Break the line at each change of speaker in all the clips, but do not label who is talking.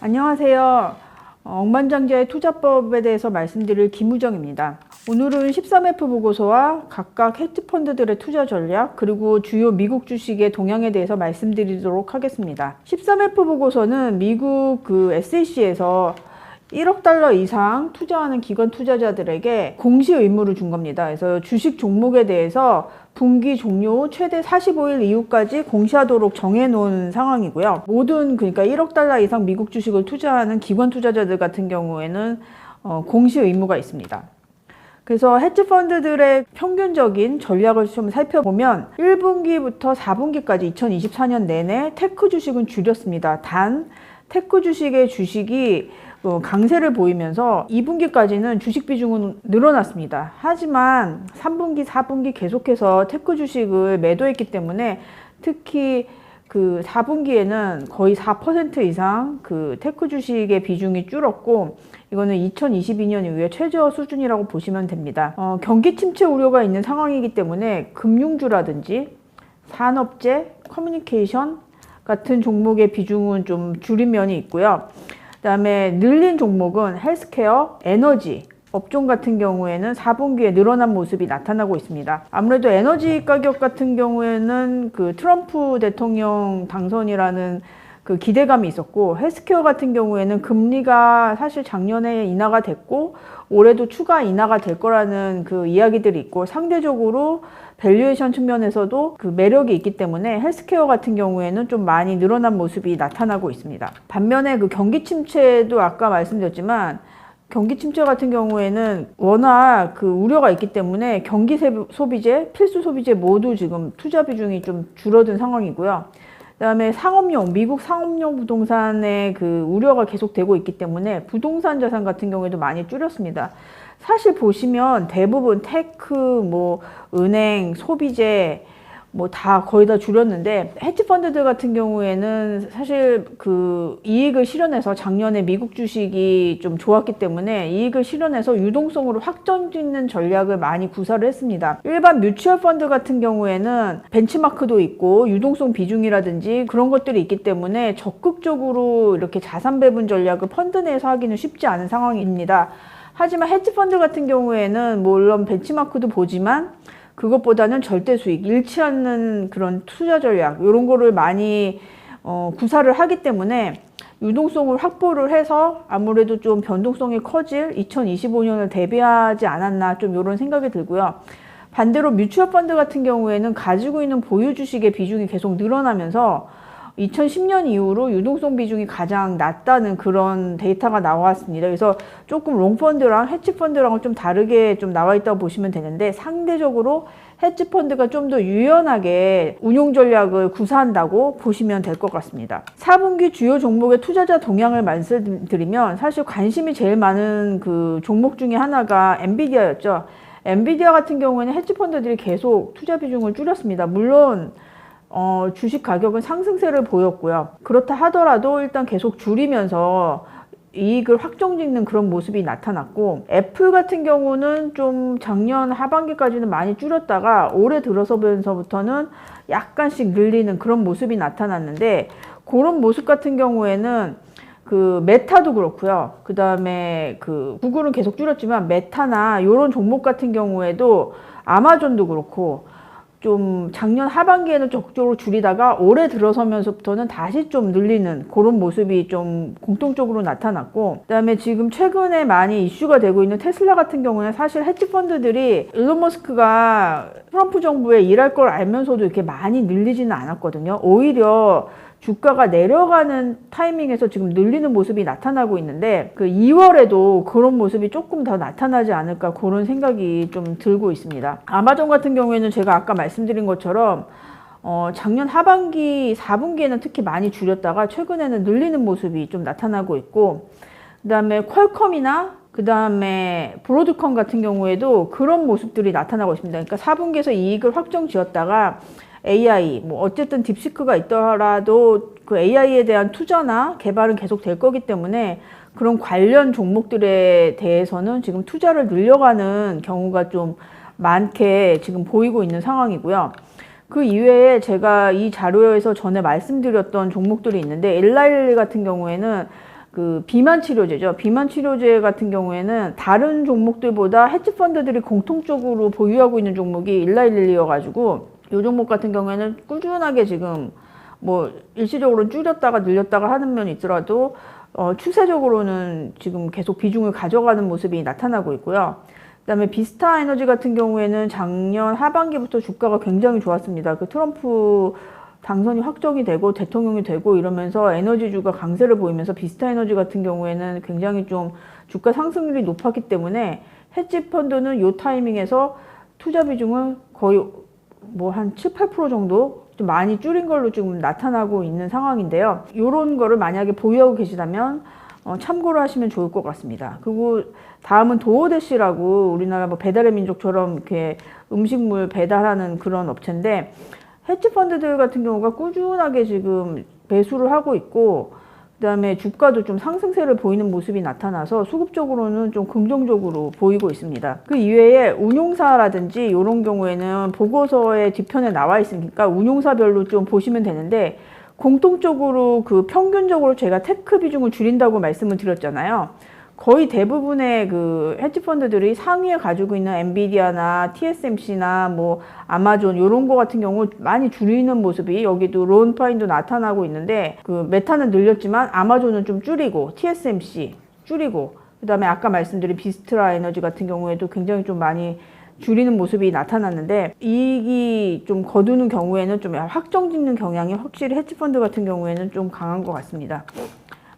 안녕하세요. 억만장자의 투자법에 대해서 말씀드릴 김우정입니다. 오늘은 13F 보고서와 각각 헤지펀드들의 투자 전략 그리고 주요 미국 주식의 동향에 대해서 말씀드리도록 하겠습니다. 13F 보고서는 미국 SEC에서 1억 달러 이상 투자하는 기관 투자자들에게 공시 의무를 준 겁니다. 그래서 주식 종목에 대해서 분기 종료 후 최대 45일 이후까지 공시하도록 정해놓은 상황이고요. 그러니까 1억 달러 이상 미국 주식을 투자하는 기관 투자자들 같은 경우에는 공시 의무가 있습니다. 그래서 헤지펀드들의 평균적인 전략을 좀 살펴보면 1분기부터 4분기까지 2024년 내내 테크 주식은 줄였습니다. 단 테크 주식의 주식이 강세를 보이면서 2분기까지는 주식 비중은 늘어났습니다. 하지만 3분기, 4분기 계속해서 테크 주식을 매도했기 때문에 특히 4분기에는 거의 4% 이상 테크 주식의 비중이 줄었고 이거는 2022년 이후에 최저 수준이라고 보시면 됩니다. 경기 침체 우려가 있는 상황이기 때문에 금융주라든지 산업재, 커뮤니케이션 같은 종목의 비중은 좀 줄인 면이 있고요. 그 다음에 늘린 종목은 헬스케어, 에너지 업종 같은 경우에는 4분기에 늘어난 모습이 나타나고 있습니다. 아무래도 에너지 가격 같은 경우에는 트럼프 대통령 당선이라는 기대감이 있었고, 헬스케어 같은 경우에는 금리가 사실 작년에 인하가 됐고 올해도 추가 인하가 될 거라는 이야기들이 있고, 상대적으로 밸류에이션 측면에서도 매력이 있기 때문에 헬스케어 같은 경우에는 좀 많이 늘어난 모습이 나타나고 있습니다. 반면에 경기 침체도 아까 말씀드렸지만 경기 침체 같은 경우에는 워낙 우려가 있기 때문에 경기 소비재, 필수 소비재 모두 지금 투자 비중이 좀 줄어든 상황이고요. 그 다음에 미국 상업용 부동산의 우려가 계속되고 있기 때문에 부동산 자산 같은 경우에도 많이 줄였습니다. 사실 보시면 대부분 테크, 은행, 소비재, 다 거의 다 줄였는데, 헤지펀드들 같은 경우에는 사실 이익을 실현해서 작년에 미국 주식이 좀 좋았기 때문에 이익을 실현해서 유동성으로 확정 짓는 전략을 많이 구사를 했습니다. 일반 뮤추얼 펀드 같은 경우에는 벤치마크도 있고 유동성 비중이라든지 그런 것들이 있기 때문에 적극적으로 이렇게 자산 배분 전략을 펀드 내에서 하기는 쉽지 않은 상황입니다. 하지만 헤지펀드 같은 경우에는 물론 벤치마크도 보지만 그것보다는 절대 수익, 잃지 않는 그런 투자 전략 이런 거를 많이 구사를 하기 때문에 유동성을 확보를 해서 아무래도 좀 변동성이 커질 2025년을 대비하지 않았나 좀 이런 생각이 들고요. 반대로 뮤추얼 펀드 같은 경우에는 가지고 있는 보유 주식의 비중이 계속 늘어나면서 2010년 이후로 유동성 비중이 가장 낮다는 그런 데이터가 나왔습니다. 그래서 조금 롱펀드랑 헤지펀드랑은 좀 다르게 좀 나와 있다고 보시면 되는데, 상대적으로 헤지펀드가 좀 더 유연하게 운용 전략을 구사한다고 보시면 될 것 같습니다. 4분기 주요 종목의 투자자 동향을 말씀드리면 사실 관심이 제일 많은 종목 중에 하나가 엔비디아였죠. 엔비디아 같은 경우에는 헤지펀드들이 계속 투자 비중을 줄였습니다. 물론 주식 가격은 상승세를 보였고요. 그렇다 하더라도 일단 계속 줄이면서 이익을 확정짓는 그런 모습이 나타났고, 애플 같은 경우는 좀 작년 하반기까지는 많이 줄였다가 올해 들어서면서부터는 약간씩 늘리는 그런 모습이 나타났는데, 그런 모습 같은 경우에는 메타도 그렇고요. 그 다음에 구글은 계속 줄였지만 메타나 이런 종목 같은 경우에도 아마존도 그렇고 좀 작년 하반기에는 적극적으로 줄이다가 올해 들어서면서부터는 다시 좀 늘리는 그런 모습이 좀 공통적으로 나타났고, 그 다음에 지금 최근에 많이 이슈가 되고 있는 테슬라 같은 경우는 사실 헤지펀드들이 일론 머스크가 트럼프 정부에 일할 걸 알면서도 이렇게 많이 늘리지는 않았거든요. 오히려 주가가 내려가는 타이밍에서 지금 늘리는 모습이 나타나고 있는데 2월에도 그런 모습이 조금 더 나타나지 않을까 그런 생각이 좀 들고 있습니다. 아마존 같은 경우에는 제가 아까 말씀드린 것처럼 작년 하반기 4분기에는 특히 많이 줄였다가 최근에는 늘리는 모습이 좀 나타나고 있고, 그 다음에 퀄컴이나 그 다음에 브로드컴 같은 경우에도 그런 모습들이 나타나고 있습니다. 그러니까 4분기에서 이익을 확정 지었다가 AI, 어쨌든 딥시크가 있더라도 AI에 대한 투자나 개발은 계속 될 거기 때문에 그런 관련 종목들에 대해서는 지금 투자를 늘려가는 경우가 좀 많게 지금 보이고 있는 상황이고요. 그 이외에 제가 이 자료에서 전에 말씀드렸던 종목들이 있는데 엘라일 같은 경우에는 그 비만 치료제죠. 비만 치료제 같은 경우에는 다른 종목들보다 헤지펀드들이 공통적으로 보유하고 있는 종목이 일라일리여가지고 이 종목 같은 경우에는 꾸준하게 지금 뭐 일시적으로 줄였다가 늘렸다가 하는 면이 있더라도 추세적으로는 지금 계속 비중을 가져가는 모습이 나타나고 있고요. 그다음에 비스타 에너지 같은 경우에는 작년 하반기부터 주가가 굉장히 좋았습니다. 그 트럼프 당선이 확정이 되고 대통령이 되고 이러면서 에너지주가 강세를 보이면서 비스타 에너지 같은 경우에는 굉장히 좀 주가 상승률이 높았기 때문에 헤지펀드는 이 타이밍에서 투자 비중을 거의 뭐 한 7, 8% 정도 좀 많이 줄인 걸로 지금 나타나고 있는 상황인데요. 이런 거를 만약에 보유하고 계시다면 참고를 하시면 좋을 것 같습니다. 그리고 다음은 도어대시라고 우리나라 뭐 배달의 민족처럼 이렇게 음식물 배달하는 그런 업체인데 헤지펀드들 같은 경우가 꾸준하게 지금 매수를 하고 있고 그다음에 주가도 좀 상승세를 보이는 모습이 나타나서 수급적으로는 좀 긍정적으로 보이고 있습니다. 그 이외에 운용사라든지 이런 경우에는 보고서의 뒤편에 나와 있으니까 운용사별로 좀 보시면 되는데 공통적으로 그 평균적으로 제가 테크 비중을 줄인다고 말씀을 드렸잖아요. 거의 대부분의 그 헤지펀드들이 상위에 가지고 있는 엔비디아나 TSMC나 뭐 아마존 이런 거 같은 경우 많이 줄이는 모습이 여기도 론파인도 나타나고 있는데 그 메타는 늘렸지만 아마존은 좀 줄이고 TSMC 줄이고 그다음에 아까 말씀드린 비스트라 에너지 같은 경우에도 굉장히 좀 많이 줄이는 모습이 나타났는데 이익이 좀 거두는 경우에는 좀 확정짓는 경향이 확실히 헤지펀드 같은 경우에는 좀 강한 것 같습니다.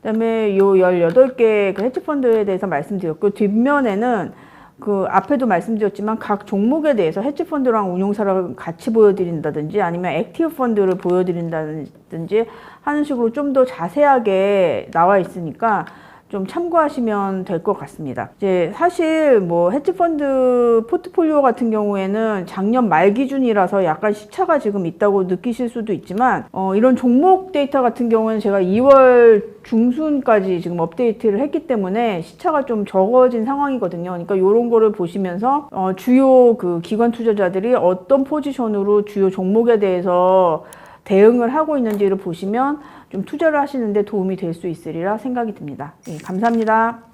그다음에 요 18개 그 헤지펀드에 대해서 말씀드렸고 뒷면에는 그 앞에도 말씀드렸지만 각 종목에 대해서 헤지펀드랑 운용사를 같이 보여드린다든지 아니면 액티브 펀드를 보여드린다든지 하는 식으로 좀 더 자세하게 나와 있으니까 좀 참고하시면 될 것 같습니다. 이제 사실 뭐 헤지펀드 포트폴리오 같은 경우에는 작년 말 기준이라서 약간 시차가 지금 있다고 느끼실 수도 있지만 이런 종목 데이터 같은 경우는 제가 2월 중순까지 지금 업데이트를 했기 때문에 시차가 좀 적어진 상황이거든요. 그러니까 이런 거를 보시면서 주요 그 기관 투자자들이 어떤 포지션으로 주요 종목에 대해서 대응을 하고 있는지를 보시면 좀 투자를 하시는데 도움이 될 수 있으리라 생각이 듭니다. 예, 감사합니다.